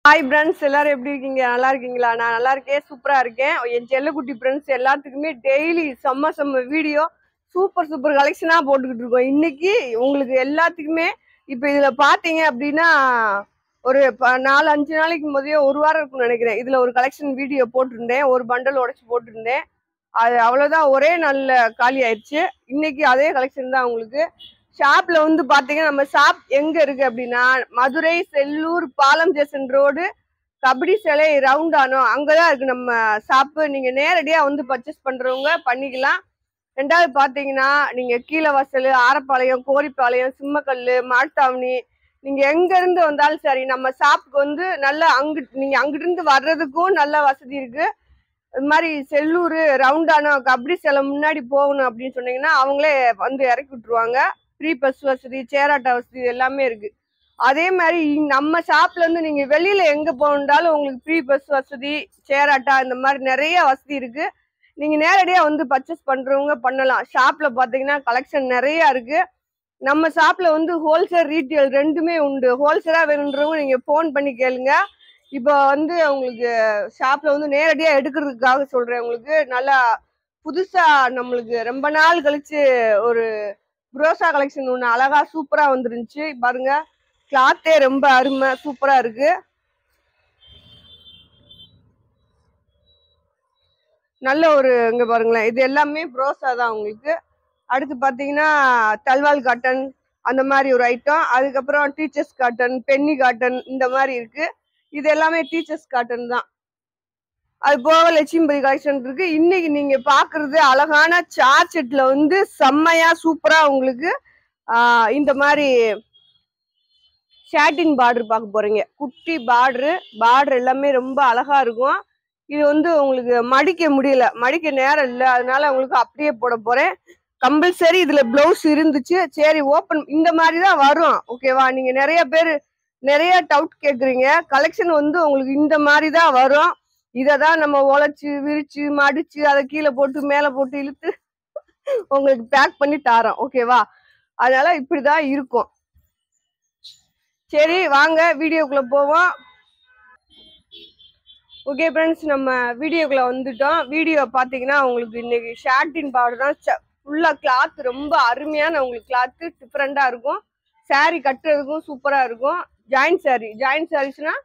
Hi friends, எல்லாரும் எப்படி இருக்கீங்க? நல்லா இருக்கீங்களா? நான் நல்லா இருக்கேன், சூப்பரா இருக்கேன். என் செல்லக்குட்டி ஃப்ரெண்ட்ஸ் எல்லாத்துக்குமே டெய்லி செம்ம வீடியோ சூப்பர் கலெக்ஷனா போட்டுக்கிட்டு இருக்கோம். இன்னைக்கு உங்களுக்கு எல்லாத்துக்குமே இப்போ இதுல பாத்தீங்க அப்படின்னா ஒரு 4-5 நாளைக்கு முதல்ல ஒரு வாரம் இருக்கும்னு நினைக்கிறேன். இதுல ஒரு கலெக்ஷன் வீடியோ போட்டிருந்தேன், ஒரு பண்டல் உடைச்சு போட்டிருந்தேன். அது அவ்வளவுதான், ஒரே நாள்ல காலி ஆயிடுச்சு. இன்னைக்கு அதே கலெக்ஷன் தான் உங்களுக்கு. ஷாப்ல வந்து பாத்தீங்கன்னா, நம்ம ஷாப் எங்க இருக்கு அப்படின்னா மதுரை செல்லூர் பாலம் ஜெசன் ரோடு கபடி சிலை ரவுண்டானோ அங்கதான் இருக்கு நம்ம ஷாப்பு. நீங்க நேரடியா வந்து பர்ச்சேஸ் பண்றவங்க பண்ணிக்கலாம். ரெண்டாவது பாத்தீங்கன்னா, நீங்க கீழவாசல், ஆரப்பாளையம், கோரிப்பாளையம், சிம்மக்கல்லு, மாட்டாவணி, நீங்க எங்க இருந்து வந்தாலும் சரி நம்ம ஷாப்புக்கு வந்து நல்ல நீங்க அங்கிட்டு இருந்து வர்றதுக்கும் நல்ல வசதி இருக்கு. இது மாதிரி செல்லூர் ரவுண்டானோ கபடி சிலை முன்னாடி போகணும் அப்படின்னு சொன்னீங்கன்னா அவங்களே வந்து இறக்கி விட்டுருவாங்க. ஃப்ரீ பஸ் வசதி, சேராட்ட வசதி எல்லாமே இருக்கு. அதே மாதிரி நம்ம ஷாப்ல இருந்து நீங்க வெளியில எங்க போனாலும் உங்களுக்கு ஃப்ரீ பஸ் வசதி, சேராட்டா இந்த மாதிரி நிறைய வசதி இருக்கு. நீங்க நேரடியா வந்து பர்ச்சேஸ் பண்றவங்க பண்ணலாம். ஷாப்ல பாத்தீங்கன்னா கலெக்ஷன் நிறைய இருக்கு. நம்ம ஷாப்ல வந்து ஹோல்சேல், ரீட்டெயில் ரெண்டுமே உண்டு. ஹோல்சேலா வேணுன்றவங்க நீங்க போன் பண்ணி கேளுங்க. இப்போ வந்து உங்களுக்கு ஷாப்ல வந்து நேரடியா எடுக்கிறதுக்காக சொல்றேன். உங்களுக்கு நல்லா புதுசா நம்மளுக்கு ரொம்ப நாள் கழிச்சு ஒரு புரோசா கலெக்ஷன் ஒண்ணு அழகா சூப்பரா வந்துருந்துச்சு பாருங்க. கிளாத்தே ரொம்ப அருமை சூப்பரா இருக்கு. நல்ல ஒரு இங்க பாருங்களேன், இது எல்லாமே புரோசா தான் உங்களுக்கு. அடுத்து பாத்தீங்கன்னா தல்வால் காட்டன் அந்த மாதிரி ஒரு ஐட்டம். அதுக்கப்புறம் டீச்சர்ஸ் காட்டன், பென்னி காட்டன் இந்த மாதிரி இருக்கு. இது எல்லாமே டீச்சர்ஸ் காட்டன் தான். அது போக லட்சுமிபதி கலெக்ஷன் இருக்கு. இன்னைக்கு நீங்க பாக்குறது அழகான சார்ஜெட்ல வந்து செம்மையா சூப்பரா உங்களுக்கு இந்த மாதிரி ஷாட்டின் பார்டர் பார்க்க போறீங்க. குட்டி பார்டர் எல்லாமே ரொம்ப அழகா இருக்கும். இது வந்து உங்களுக்கு மடிக்க முடியல, மடிக்க நேரம் இல்லை, அதனால உங்களுக்கு அப்படியே போட போறேன். கம்பல்சரி இதுல பிளவுஸ் இருந்துச்சு, சரி ஓப்பன் இந்த மாதிரி தான் வரும். ஓகேவா? நீங்க நிறைய டவுட் கேக்குறீங்க. கலெக்ஷன் வந்து உங்களுக்கு இந்த மாதிரி தான் வரும். இததான் நம்ம உழைச்சு விரிச்சு மடிச்சு அதை கீழே போட்டு மேல போட்டு இழுத்து உங்களுக்கு பேக் பண்ணி தாரோம். ஓகேவா? அதனால இப்படிதான் இருக்கும். சரி வாங்க வீடியோக்குள்ள போவோம். ஓகே ஃப்ரெண்ட்ஸ், நம்ம வீடியோக்குள்ள வந்துட்டோம். வீடியோ பாத்தீங்கன்னா உங்களுக்கு இன்னைக்கு ஷார்ட்டின் பார்டர் தான். ஃபுல்லா கிளாத் ரொம்ப அருமையான உங்களுக்கு கிளாத் டிஃப்ரெண்டா இருக்கும். சாரி கட்டுறதுக்கும் சூப்பரா இருக்கும். ஜாயிண்ட் சாரீஸ்னா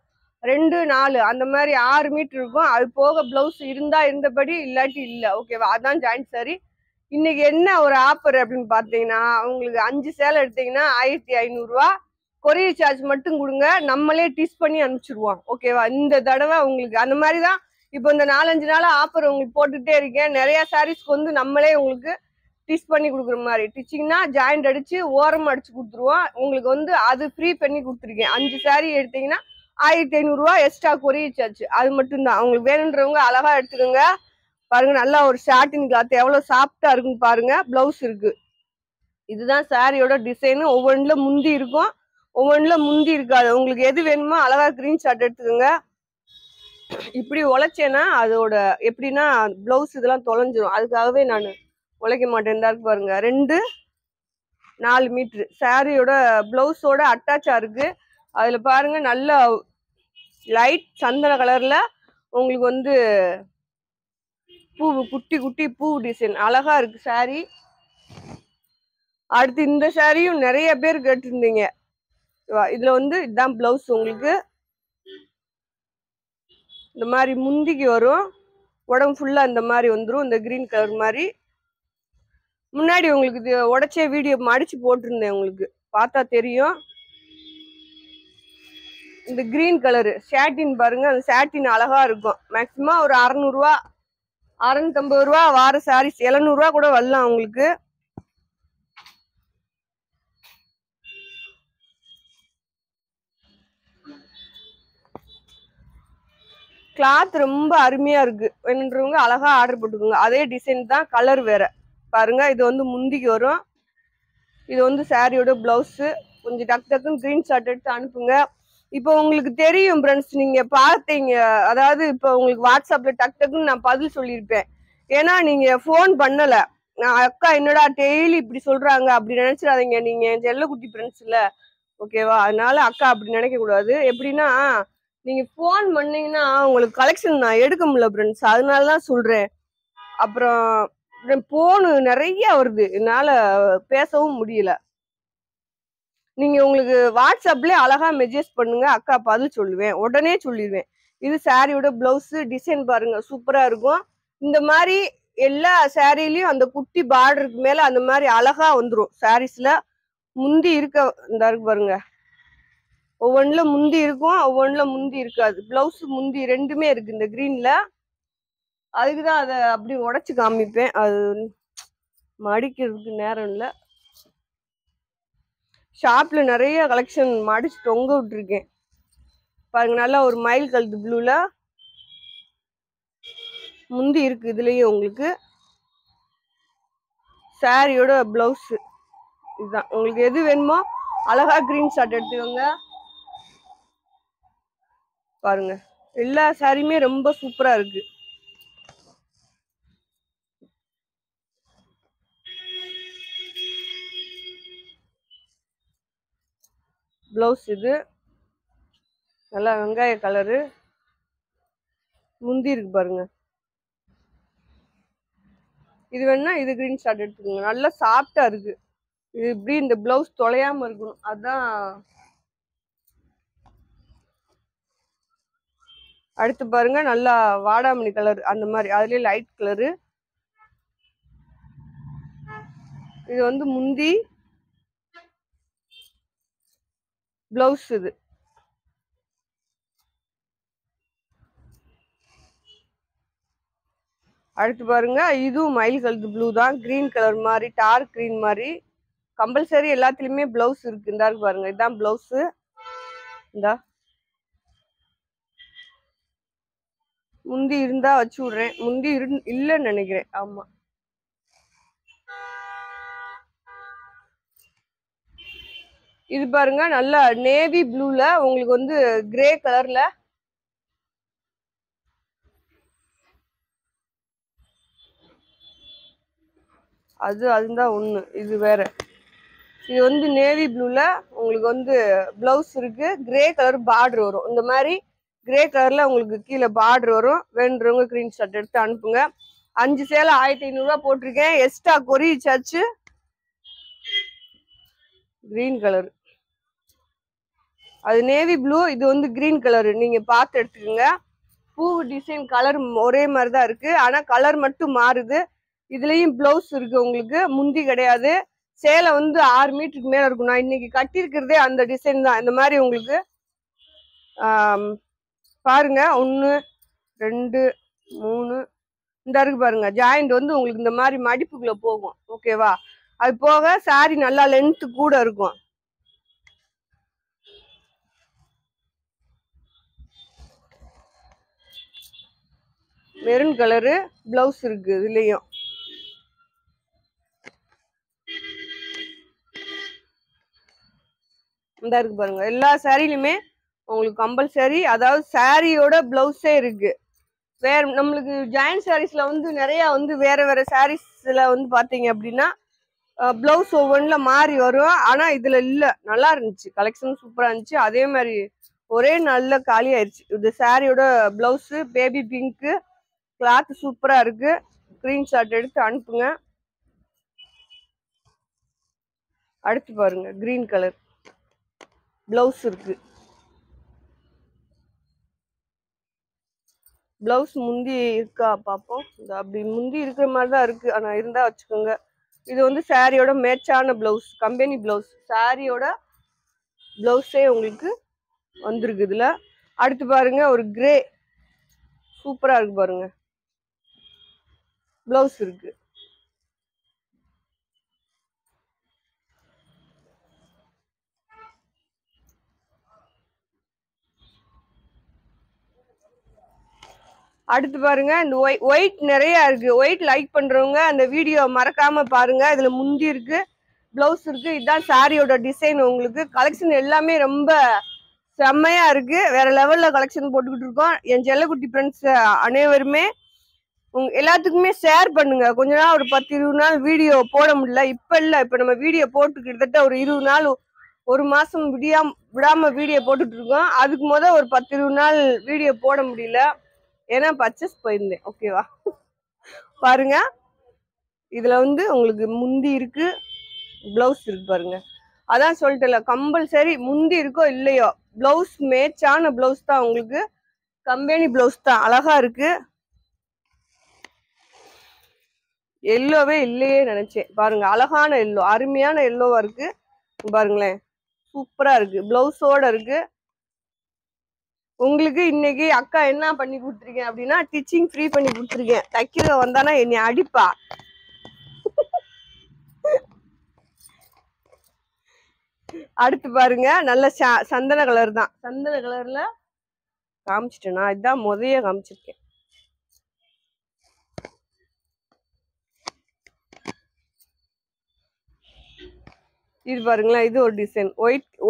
2-4 அந்த மாதிரி 6 மீட்டர் இருக்கும். அது போக பிளவுஸ் இருந்தா இருந்தபடி, இல்லாட்டி இல்லை. ஓகேவா? அதான் ஜாயிண்ட் சாரி. இன்னைக்கு என்ன ஒரு ஆஃபர் அப்படின்னு பாத்தீங்கன்னா, உங்களுக்கு 5 சேலை எடுத்தீங்கன்னா 1500 ரூபா. கொரியர் சார்ஜ் மட்டும் கொடுங்க, நம்மளே டிஸ் பண்ணி அனுப்பிச்சிருவோம். ஓகேவா? இந்த தடவை உங்களுக்கு அந்த மாதிரி தான். இப்போ இந்த 4-5 நாள் ஆஃபர் உங்களுக்கு போட்டுட்டே இருக்கேன். நிறைய சாரீஸ்க்கு வந்து நம்மளே உங்களுக்கு டிஸ் பண்ணி கொடுக்குற மாதிரி. டிச்சிங்னா ஜாயிண்ட் அடிச்சு ஓரமா அடிச்சு கொடுத்துருவோம். உங்களுக்கு வந்து அது ஃப்ரீ பண்ணி கொடுத்துருக்கேன். 5 சாரீ எடுத்தீங்கன்னா 1500 ரூபா எக்ஸ்ட்ரா கொரியர் சார்ஜ். அது மட்டும்தான். உங்களுக்கு வேணுன்றவங்க அழகா எடுத்துக்கோங்க. பாருங்க, நல்லா ஒரு ஷார்ட்டின் கிளாத் எவ்வளவு சாஃப்டா இருக்குன்னு பாருங்க. பிளவுஸ் இருக்கு. இதுதான் சாரியோட டிசைன். ஒவ்வொன்றுல முந்தி இருக்கும், ஒவ்வொன்றுல முந்தி இருக்காது. உங்களுக்கு எது வேணுமோ அழகா ஸ்கிரீன்ஷாட் எடுத்துக்கோங்க. இப்படி உழைச்சேன்னா அதோட எப்படின்னா பிளவுஸ் இதெல்லாம் தொலைஞ்சிரும். அதுக்காகவே நான் உழைக்க மாட்டேன். இருக்கு பாருங்க, 2-4 மீட்டர் சாரியோட பிளவுஸோட அட்டாச்சா இருக்கு. அதுல பாருங்க நல்ல லைட் சந்தன கலர்ல உங்களுக்கு வந்து குட்டி குட்டி பூ டிசைன் அழகா இருக்கு சாரி. அடுத்து இந்த சாரியும் நிறைய பேர் கேட்டிருந்தீங்க. இதுல வந்து இதுதான் பிளவுஸ். உங்களுக்கு இந்த மாதிரி முந்திக்கு வரும், உடம்பு ஃபுல்லா இந்த மாதிரி வந்துடும். இந்த கிரீன் கலர் மாதிரி முன்னாடி உங்களுக்கு இது உடைச்சே வீடியோ மடிச்சு போட்டிருந்தேன், உங்களுக்கு பார்த்தா தெரியும். இந்த கிரீன் கலரு ஷாட்டின் பாருங்க. அந்த ஷாட்டின் அழகா இருக்கும். மேக்சிமம் ஒரு 600 ரூபா 650 ரூபா வார சாரீஸ் 700 ரூபா கூட வரலாம் உங்களுக்கு. கிளாத் ரொம்ப அருமையா இருக்கு. வேணுன்றவங்க அழகா ஆர்டர் போட்டுக்கோங்க. அதே டிசைன் தான், கலர் வேற. பாருங்க, இது வந்து முந்திக்கு வரும். இது வந்து சாரியோட பிளவுஸ். கொஞ்சம் டக்குன்னு ஸ்கிரீன்ஷாட் எடுத்து அனுப்புங்க. இப்போ உங்களுக்கு தெரியும் ஃப்ரெண்ட்ஸ், நீங்க பார்த்தீங்க, அதாவது இப்போ உங்களுக்கு வாட்ஸ்அப்ல டக்குன்னு நான் பதில் சொல்லியிருப்பேன். ஏன்னா நீங்க ஃபோன் பண்ணல. நான் அக்கா என்னடா டெய்லி இப்படி சொல்றாங்க அப்படி நினைச்சிடாதீங்க. நீங்க செல்லக்குட்டி ஃப்ரெண்ட்ஸ் இல்ல, ஓகேவா? அதனால அக்கா அப்படி நினைக்க கூடாது. எப்படின்னா நீங்க போன் பண்ணீங்கன்னா உங்களுக்கு கலெக்ஷன் நான் எடுக்க முடியல ஃப்ரெண்ட்ஸ், அதனாலதான் சொல்றேன். அப்புறம் போனு நிறைய வருது, என்னால பேசவும் முடியல. நீங்க உங்களுக்கு வாட்ஸ்அப்லயே அழகா மெசேஜ் பண்ணுங்க, அக்கா பதில் சொல்லுவேன், உடனே சொல்லிடுவேன். இது சாரியோட பிளவுஸ் டிசைன் பாருங்க, சூப்பரா இருக்கும். இந்த மாதிரி எல்லா சாரிலையும் அந்த குட்டி பார்டருக்கு மேல அந்த மாதிரி அழகா வந்துரும். சாரீஸ்ல முந்தி இருக்க இந்த இருக்கு பாருங்க, ஒவ்வொன்றுல முந்தி இருக்கும், ஒவ்வொன்றுல முந்தி இருக்காது. பிளவுஸ் முந்தி ரெண்டுமே இருக்கு இந்த கிரீன்ல. அதுக்குதான் அதை அப்படி உடைச்சு காமிப்பேன், அது மடிக்கிறதுக்கு நேரம் இல்லை. ஷாப்ல நிறைய கலெக்ஷன் மடிச்சு தொங்க விட்டுருக்கேன் பாருங்க. நல்லா ஒரு மயில் கழுத்து ப்ளூல முந்தி இருக்கு. இதுலயும் உங்களுக்கு சாரியோட பிளவுஸ் இதுதான். உங்களுக்கு எது வேணுமோ அழகா கிரீன் ஷாட் எடுத்துக்கோங்க. பாருங்க எல்லா சாரியுமே ரொம்ப சூப்பரா இருக்கு. பிளவுஸ் இது நல்லா வெங்காய கலரு, முந்தி இருக்கு பாருங்க. இது வேணா இது கிரீன் ஷாட் எடுத்துக்கோங்க, நல்லா சாஃப்டா இருக்கு. இது இப்படி இந்த பிளவுஸ் தொலையாம இருக்கணும், அதான். அடுத்து பாருங்க நல்லா வாடாமணி கலர் அந்த மாதிரி, அதுலயே லைட் கலரு. இது வந்து முந்தி பிளவுஸ் இது. அடுத்து பாருங்க இதுவும் மயில் கழுத்து ப்ளூ தான், கிரீன் கலர் மாதிரி, டார்க் கிரீன் மாதிரி. கம்பல்சரி எல்லாத்துலயுமே பிளவுஸ் இருக்கு. இந்த இருக்கு பாருங்க, இதுதான் பிளவுஸ். இந்த முந்தி இருந்தா வச்சு விடுறேன், முந்தி இல்லைன்னு நினைக்கிறேன். ஆமா, இது பாருங்க நல்லா நேவி ப்ளூல உங்களுக்கு வந்து கிரே கலர்ல, அதுதான் ஒண்ணு, இது வேற. இது வந்து நேவி ப்ளூல உங்களுக்கு வந்து பிளவுஸ் இருக்கு, கிரே கலர் பார்டர் வரும். இந்த மாதிரி கிரே கலர்ல உங்களுக்கு கீழே பார்டர் வரும். வேண்டுறவங்க கிரீன் ஷாட் எடுத்து அனுப்புங்க. 5 சேலை 1500 ரூபா போட்டிருக்கேன், extra courier charge. Green colour அது நேவி ப்ளூ, இது வந்து கிரீன் கலர். நீங்க பார்த்து எடுத்துக்கோங்க. பூ டிசைன் கலர் ஒரே மாதிரி தான் இருக்கு, ஆனா கலர் மட்டும் மாறுது. இதுலயும் பிளவுஸ் இருக்கு உங்களுக்கு, முந்தி கிடையாது. சேலை வந்து 6 மீட்டருக்கு மேல இருக்கும். நான் இன்னைக்கு கட்டியிருக்கிறதே அந்த டிசைன் தான். இந்த மாதிரி உங்களுக்கு பாருங்க 1 2 3 இந்த இருக்கு பாருங்க, ஜாயிண்ட் வந்து உங்களுக்கு இந்த மாதிரி மடிப்புக்குள்ள போகும். ஓகேவா? அது போக சாரி நல்லா லென்த் கூட இருக்கும். மெரூன் கலரு பிளவுஸ் இருக்கு இதுலயும். இந்த இருக்கு பாருங்க, எல்லா சாரிலுமே உங்களுக்கு கம்பல்சரி, அதாவது சாரியோட பிளவுஸே இருக்கு. வேற நம்மளுக்கு ஜாயிண்ட் சாரீஸ்ல வந்து நிறைய வந்து வேற வேற சாரீஸ்ல வந்து பாத்தீங்க அப்படின்னா பிளவுஸ் ஒவ்வொன்றுல மாறி வரும். ஆனா இதுல இல்ல, நல்லா இருந்துச்சு, கலெக்ஷன் சூப்பரா இருந்துச்சு. அதே மாதிரி ஒரே நல்ல காலி ஆயிடுச்சு. இது சாரியோட பிளவுஸ் பேபி பிங்க், கிளாத் சூப்பரா இருக்கு. ஸ்கிரீன்ஷாட் எடுத்து அனுப்புங்க. அடுத்து பாருங்க கிரீன் கலர் பிளவுஸ் இருக்கு. பிளவுஸ் முந்தி இருக்கா பார்ப்போம். இந்த அப்படி முந்தி இருக்கிற மாதிரி தான் இருக்கு, ஆனா இருந்தா வச்சுக்கோங்க. இது வந்து சாரியோட மேட்சான பிளவுஸ், கம்பெனி பிளவுஸ். சாரியோட பிளவுஸே உங்களுக்கு வந்திருக்கு இதுல. அடுத்து பாருங்க ஒரு கிரே சூப்பரா இருக்கு பாருங்க, பிளவுஸ் இருக்கு. அடுத்து பாருங்க இந்த ஒயிட் நிறைய இருக்கு. ஒயிட் லைக் பண்றவங்க அந்த வீடியோ மறக்காம பாருங்க. இதுல முந்தி இருக்கு, பிளவுஸ் இருக்கு. இதுதான் சாரியோட டிசைன். உங்களுக்கு கலெக்ஷன் எல்லாமே ரொம்ப செம்மையா இருக்கு, வேற லெவல்ல கலெக்ஷன் போட்டுக்கிட்டு இருக்கோம். என் செல்லக்குட்டி ஃப்ரெண்ட்ஸ் அனைவருமே எல்லாத்துக்குமே ஷேர் பண்ணுங்க. கொஞ்ச நாள் ஒரு 10-20 நாள் வீடியோ போட முடியல, இப்ப இல்ல, இப்ப நம்ம வீடியோ போட்டு கிட்டத்தட்ட ஒரு 20 நாள் ஒரு மாசம் விடாம வீடியோ போட்டுட்டு இருக்கோம். அதுக்கு ஒரு 10-20 நாள் வீடியோ போட முடியல, ஏன்னா பர்ச்சேஸ் போயிருந்தேன். ஓகேவா, பாருங்க இதுல உங்களுக்கு முந்தி இருக்கு, பிளவுஸ் இருக்கு பாருங்க. அதான் சொல்லிட்டேன்ல, கம்பல்சரி முந்தி இருக்கோ இல்லையோ பிளவுஸ் மேட்சான பிளவுஸ் தான் உங்களுக்கு, கம்பெனி பிளவுஸ் தான். அழகா இருக்கு. எல்லோவே இல்லையே நினைச்சேன். பாருங்க அழகான எல்லோ, அருமையான எல்லோவா இருக்கு பாருங்களேன். சூப்பரா இருக்கு, பிளவுஸோட இருக்கு. உங்களுக்கு இன்னைக்கு அக்கா என்ன பண்ணி கொடுத்துருக்கேன் அப்படின்னா, டிச்சிங் ஃப்ரீ பண்ணி கொடுத்துருக்கேன். தைக்கிற வந்தானா என்னை அடிப்பா. அடுத்து பாருங்க, நல்ல சந்தன கலர் தான். சந்தன கலர்ல காமிச்சிட்டேனா, இதுதான் முதைய காமிச்சிருக்கேன். இது பாருங்களேன், இது ஒரு டிசைன்.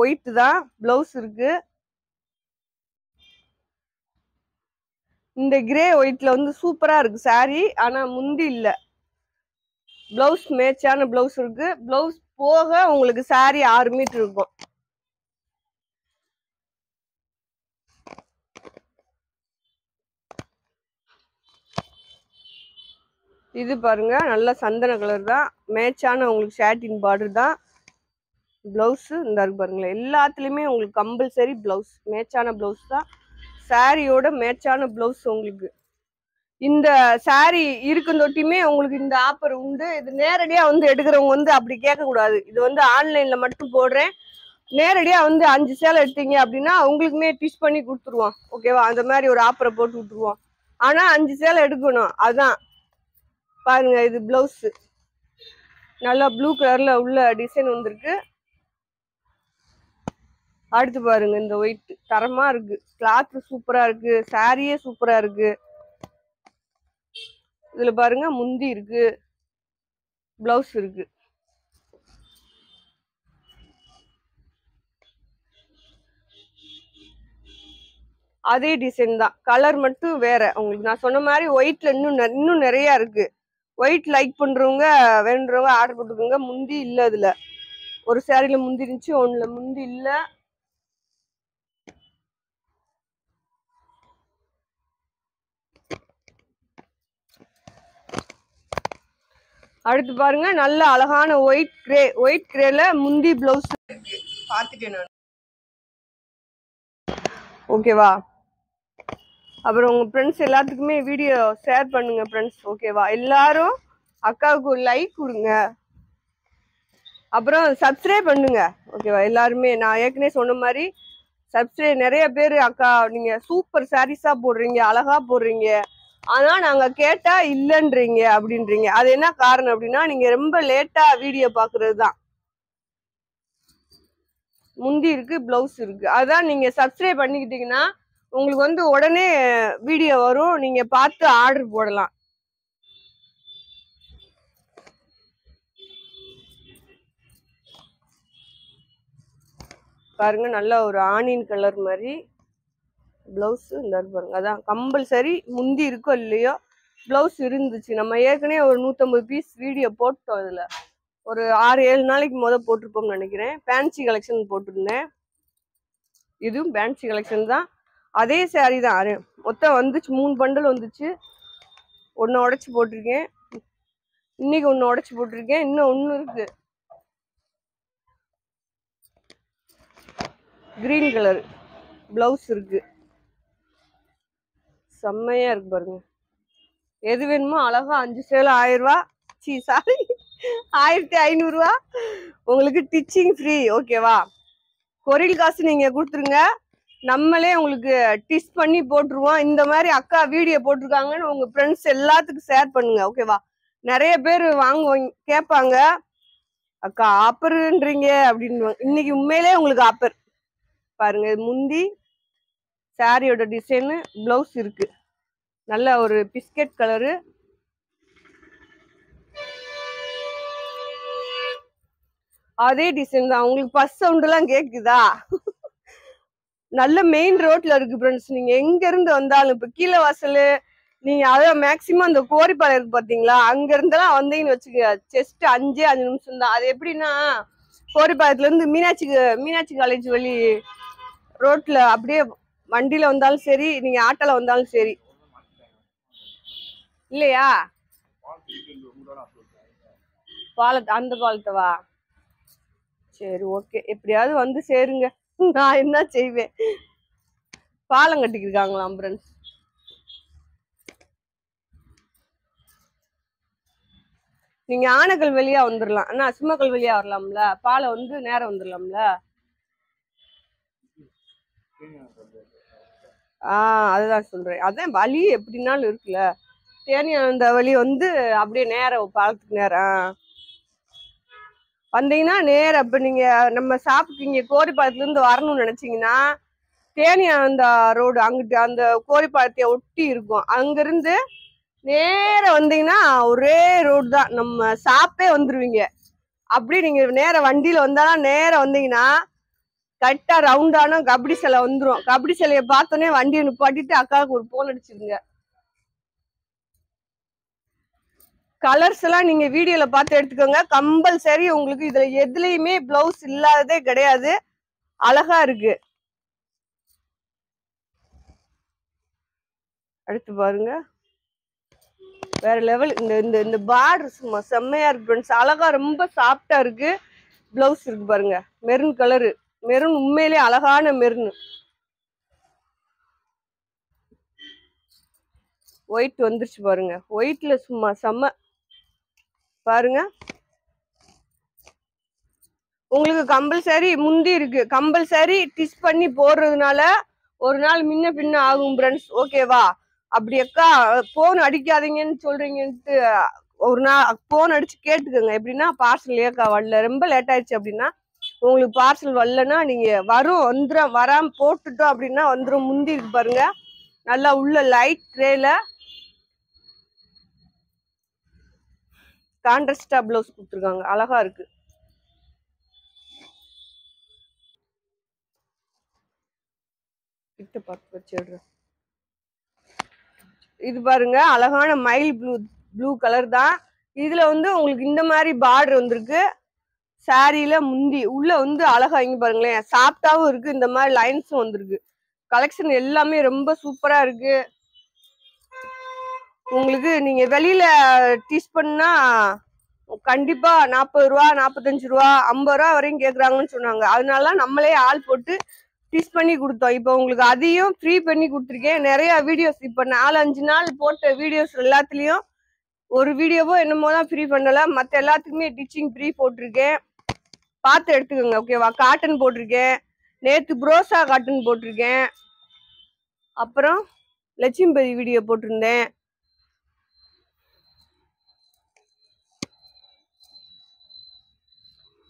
ஒயிட் தான், பிளவுஸ் இருக்கு. இந்த கிரே ஒயிட்ல சூப்பரா இருக்கு சாரி. ஆனா முந்தி இல்ல, பிளவுஸ் மேட்சான பிளவுஸ் இருக்கு. பிளவுஸ் போக உங்களுக்கு சாரி 6 மீட்டர் இருக்கும். இது பாருங்க, நல்ல சந்தன கலர் தான், மேட்சான உங்களுக்கு ஷாட்டின் பார்டர் தான். பிளவுஸ் இந்த இருக்கு பாருங்களேன். எல்லாத்துலயுமே உங்களுக்கு கம்பல்சரி பிளவுஸ் மேட்சான பிளவுஸ் தான். சாரியோட மேட்சான பிளவுஸ் உங்களுக்கு. இந்த சாரி இருக்கும் தொட்டியுமே உங்களுக்கு இந்த ஆஃபர் உண்டு. இது நேரடியா எடுக்கிறவங்க அப்படி கேட்க கூடாது. இது ஆன்லைன்ல மட்டும் போடுறேன். நேரடியா 5 சேலை எடுத்தீங்க அப்படின்னா உங்களுக்குமே டிஷ் பண்ணி கொடுத்துருவோம். ஓகேவா, அந்த மாதிரி ஒரு ஆஃபரை போட்டு விட்டுருவோம். ஆனா 5 சேலை எடுக்கணும். அதான் பாருங்க, இது பிளவுஸ் நல்லா ப்ளூ கலர்ல உள்ள டிசைன் வந்திருக்கு. அடுத்து பாருங்க, இந்த ஒயிட் தரமா இருக்கு, கிளாத் சூப்பரா இருக்கு, சாரியே சூப்பரா இருக்கு. இதுல பாருங்க, முந்தி இருக்கு, பிளவுஸ் இருக்கு. அதே டிசைன் தான், கலர் மட்டும் வேற. உங்களுக்கு நான் சொன்ன மாதிரி ஒயிட்ல இன்னும் நிறைய இருக்கு. ஒயிட் லைக் பண்றவங்க வேணுன்றவங்க ஆர்டர் போட்டுக்கோங்க. முந்தி இல்ல, இதுல ஒரு சாரியில முந்தி இருந்துச்சு, ஒண்ணுல முந்தி இல்ல. அடுத்து பாருங்க, நல்ல அழகான ஒயிட் கிரேல முந்தி பிளவுஸ் இருக்கு. பாத்துட்டேன் நான். ஓகேவா, அப்புறம் உங்க ஃப்ரெண்ட்ஸ் எல்லாத்துக்குமே வீடியோ ஷேர் பண்ணுங்க ஃப்ரெண்ட்ஸ். ஓகேவா, எல்லாரும் அக்காவுக்கு ஒரு லைக் கொடுங்க, அப்புறம் சப்ஸ்கிரைப் பண்ணுங்க. ஓகேவா, எல்லாருமே நான் ஏற்கனவே சொன்ன மாதிரி சப்ஸ்கிரைப். நிறைய பேர் அக்கா நீங்க சூப்பர் சாரீஸா போடுறீங்க, அழகா போடுறீங்க, ஆனா நாங்க கேட்டா இல்லைன்றீங்க அப்படின்றீங்க. அது என்ன காரணம் அப்படின்னா, நீங்க ரொம்ப லேட்டா வீடியோ பாக்குறது தான். முந்தி இருக்கு, பிளவுஸ் இருக்கு. அதான் நீங்க சப்ஸ்கிரைப் பண்ணிக்கிட்டீங்கன்னா உங்களுக்கு உடனே வீடியோ வரும், நீங்க பார்த்து ஆர்டர் போடலாம். பாருங்க, நல்ல ஒரு ஆனியன் கலர் மாதிரி பிளவுஸ் இந்த பாருங்க. அதான் கம்பல்சரி முந்தி இருக்கோ இல்லையோ பிளவுஸ் இருந்துச்சு. நம்ம ஏற்கனவே ஒரு 150 பீஸ் வீடியோ போட்டோம். இதுல ஒரு 6-7 நாளைக்கு போட்டிருப்போம்னு நினைக்கிறேன். ஃபேன்சி கலெக்ஷன் போட்டிருந்தேன். இதுவும் ஃபேன்சி கலெக்ஷன் தான். அதே சாரி தான், மொத்தம் வந்துச்சு 3 பண்டல் வந்துச்சு. ஒன்னு உடைச்சு போட்டிருக்கேன், இன்னைக்கு ஒன்னு உடைச்சு போட்டிருக்கேன், இன்னும் ஒன்னு இருக்கு. கிரீன் கலர் பிளவுஸ் இருக்கு, செம்மையா இருக்கு பாருங்க. எது வேணுமோ அழகா 5 சேலை 1000 ரூபா, சாரி 1500 ரூபா உங்களுக்கு டிச்சிங் ஃப்ரீ. ஓகேவா, கொரியல் காசு நீங்க கொடுத்துருங்க, நம்மளே உங்களுக்கு டிச் பண்ணி போட்டுருவோம். இந்த மாதிரி அக்கா வீடியோ போட்டிருக்காங்கன்னு உங்க ஃப்ரெண்ட்ஸ் எல்லாத்துக்கும் ஷேர் பண்ணுங்க. ஓகேவா, நிறைய பேர் வாங்குவாங்க, கேட்பாங்க அக்கா ஆப்பர்ன்றீங்க அப்படின்னு. இன்னைக்கு உண்மையிலே உங்களுக்கு ஆப்பர். பாருங்க, முந்தி சாரியோட டிசைனு, பிளவுஸ் இருக்கு, நல்ல ஒரு பிஸ்கட் கலரு. அதே டிசைன் தான். உங்களுக்கு பஸ் சவுண்ட் எல்லாம் கேக்குதா? நல்ல மெயின் ரோட்ல இருக்கு ஃப்ரெண்ட்ஸ். நீங்க எங்க இருந்து வந்தாலும், இப்ப கீழே வாசல் நீங்க அதான் மேக்சிமம் அந்த கோரிப்பாளையம் இருக்கு பாத்தீங்களா, அங்க இருந்தெல்லாம் வந்தீங்கன்னு வச்சுக்க, ஜஸ்ட் 5 நிமிஷம் தான். அது எப்படின்னா, கோரிப்பாளையத்துல இருந்து மீனாட்சி காலேஜ் வழி ரோட்ல அப்படியே வண்டியில வந்தாலும் சரி, நீங்க ஆட்டோல வந்தாலும் சரி. இல்லையா அந்த பாலத்தவா? சரி, ஓகே, எப்படியாவது வந்து சேருங்க. நான் என்ன செய்வேன்? பாலம் கட்டிக்கிருக்காங்களாம் ஃப்ரெண்ட்ஸ். நீங்க ஆனக்கல் வழியா வந்துடலாம். ஆனா சிம்மக்கல் வழியா வரலாம்ல, பாலம் வந்து நேரம் வந்துடலாம்ல. அதுதான் சொல்றேன். அதான் வழி எப்படின்னாலும் இருக்குல்ல. தேனி அந்த வழி வந்து அப்படியே நேரம் பாலத்துக்கு நேரம் வந்தீங்கன்னா நேரம். இப்ப நீங்க நம்ம சாப்பிட்டீங்க கோரிப்பாலத்துல இருந்து வரணும்னு நினைச்சீங்கன்னா தேனி அந்த ரோடு அங்கிட்டு அந்த கோரிப்பாலத்தைய ஒட்டி இருக்கும். அங்கிருந்து நேரம் வந்தீங்கன்னா ஒரே ரோடு தான், நம்ம சாப்பிட்டே வந்துருவீங்க. அப்படி நீங்க நேரம் வண்டியில வந்தாலும் நேரம் வந்தீங்கன்னா கரெக்டா ரவுண்டான கபடி சிலை வந்துரும். கபடி சிலைய பார்த்தோன்னே வண்டியை நிப்பாட்டிட்டு அக்காவுக்கு ஒரு போன் அடிச்சிருங்க. கலர்ஸ் எல்லாம் நீங்க வீடியோல பார்த்து எடுத்துக்கோங்க. கம்பல்சரி உங்களுக்கு இதுல எதுலயுமே பிளவுஸ் இல்லாததே கிடையாது. அழகா இருக்கு. அடுத்து பாருங்க, வேற லெவல். இந்த இந்த பார்டர் சும்மா செம்மையா இருக்கு ஃப்ரெண்ட்ஸ். அழகா ரொம்ப சாஃப்டா இருக்கு. பிளவுஸ் இருக்கு பாருங்க, மெரூன் கலரு. மெரூன் உண்மையிலே அழகான மெரூன். ஒயிட் வந்துருச்சு பாருங்க. ஒயிட்ல சும்மா செம்ம பாருங்க. உங்களுக்கு கம்பல்சரி முந்தி இருக்கு. கம்பல்சரி டிஸ் பண்ணி போடுறதுனால ஒரு நாள் முன்ன பின்ன ஆகும் ஃப்ரெண்ட்ஸ். ஓகேவா? அப்படி அக்கா போன் அடிக்காதீங்கன்னு சொல்றீங்கன்ட்டு ஒரு நாள் போன் அடிச்சு கேட்டுக்கோங்க. எப்படின்னா பார்சல் ஏக்கா வரல, ரொம்ப லேட் ஆயிடுச்சு அப்படின்னா, உங்களுக்கு பார்சல் வரலன்னா நீங்க வந்துடும். வராம போட்டுட்டோம் அப்படின்னா வந்துடும். முந்தி இருக்கு பாருங்க, நல்லா உள்ள லைட் கிரேல கான்ட்ராஸ்டா பிளவுஸ் கொடுத்துருக்காங்க. அழகா இருக்கு. கிட்ட பார்த்து வச்சிடுறேன். இது பாருங்க, அழகான மயில் ப்ளூ கலர் தான். இதுல வந்து உங்களுக்கு இந்த மாதிரி பார்டர் வந்திருக்கு. சாரியில முந்தி உள்ள வந்து அழகா இங்க பாருங்களேன், சாஃப்டாவும் இருக்கு. இந்த மாதிரி லைன்ஸும் வந்திருக்கு. கலெக்ஷன் எல்லாமே ரொம்ப சூப்பரா இருக்கு. உங்களுக்கு நீங்க வெளியில டீச் பண்ணா கண்டிப்பா 40 ரூபா, 45 ரூபா, 50 ரூபா வரையும் கேக்குறாங்கன்னு சொன்னாங்க. அதனால நம்மளே ஆள் போட்டு டீச் பண்ணி கொடுத்தோம். இப்போ உங்களுக்கு அதையும் ஃப்ரீ பண்ணி கொடுத்துருக்கேன். நிறைய வீடியோஸ் இப்போ 4-5 நாள் போட்ட வீடியோஸ் எல்லாத்துலயும் ஒரு வீடியோவோ என்னமோ தான் ஃப்ரீ பண்ணல. மற்ற எல்லாத்துக்குமே டிச்சிங் ஃப்ரீ போட்டிருக்கேன். பார்த்து எடுத்துக்கோங்க. ஓகேவா? காட்டன் போட்டிருக்கேன், நேற்று புரோசா காட்டன் போட்டிருக்கேன், அப்புறம் லட்சுமிபதி வீடியோ போட்டிருந்தேன்.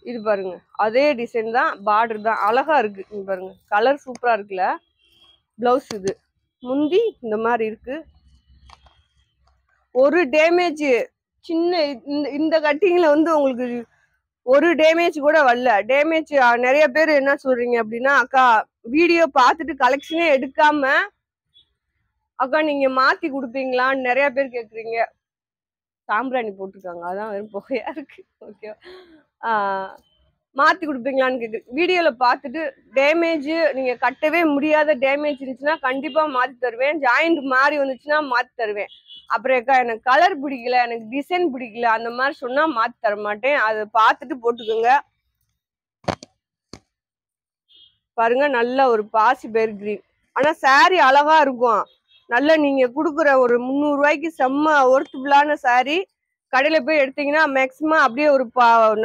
இது பாருங்க, அதே டிசைன் தான், பார்டர் தான், அழகா இருக்கு. இங்க பாருங்க, கலர் சூப்பரா இருக்குல்ல. பிளவுஸ் இது முந்தி இந்த மாதிரி இருக்கு. ஒரு டேமேஜ் சின்ன இந்த கட்டிங்ல வந்து உங்களுக்கு ஒரு டேமேஜ் கூட வரல. டேமேஜ் நிறைய பேர் என்ன சொல்றீங்க அப்படின்னா, அக்கா வீடியோ பார்த்துட்டு கலெக்ஷனே எடுக்காம அக்கா நீங்க மாத்தி கொடுப்பீங்களான்னு நிறைய பேர் கேக்குறீங்க. சாம்பிராணி போட்டிருக்காங்க, அதான் வெறும் புகையா இருக்கு. ஓகே, மாத்தி கொடுப்பீங்களான்னு கேக்கு. வீடியோல பார்த்துட்டு டேமேஜ் நீங்க கட்டவே முடியாத டேமேஜ் இருந்துச்சுன்னா கண்டிப்பா மாத்தி தருவேன். ஜாயிண்ட் மாறி வந்துச்சுன்னா மாத்தி தருவேன். அப்புறம் அக்கா எனக்கு கலர் பிடிக்கல, எனக்கு டிசைன் பிடிக்கல, அந்த மாதிரி சொன்னா மாத்தி தர மாட்டேன். அதை பார்த்துட்டு போட்டுக்கோங்க. பாருங்க, நல்ல ஒரு பாசி பேர் கிரீன். ஆனா சாரி அழகா இருக்கும். நல்ல நீங்க கொடுக்குற ஒரு 300 ரூபாய்க்கு செம்ம ஒர்த்துபுளான சாரி. கடையில போய் எடுத்தீங்கன்னா மேக்சிமம் அப்படியே ஒரு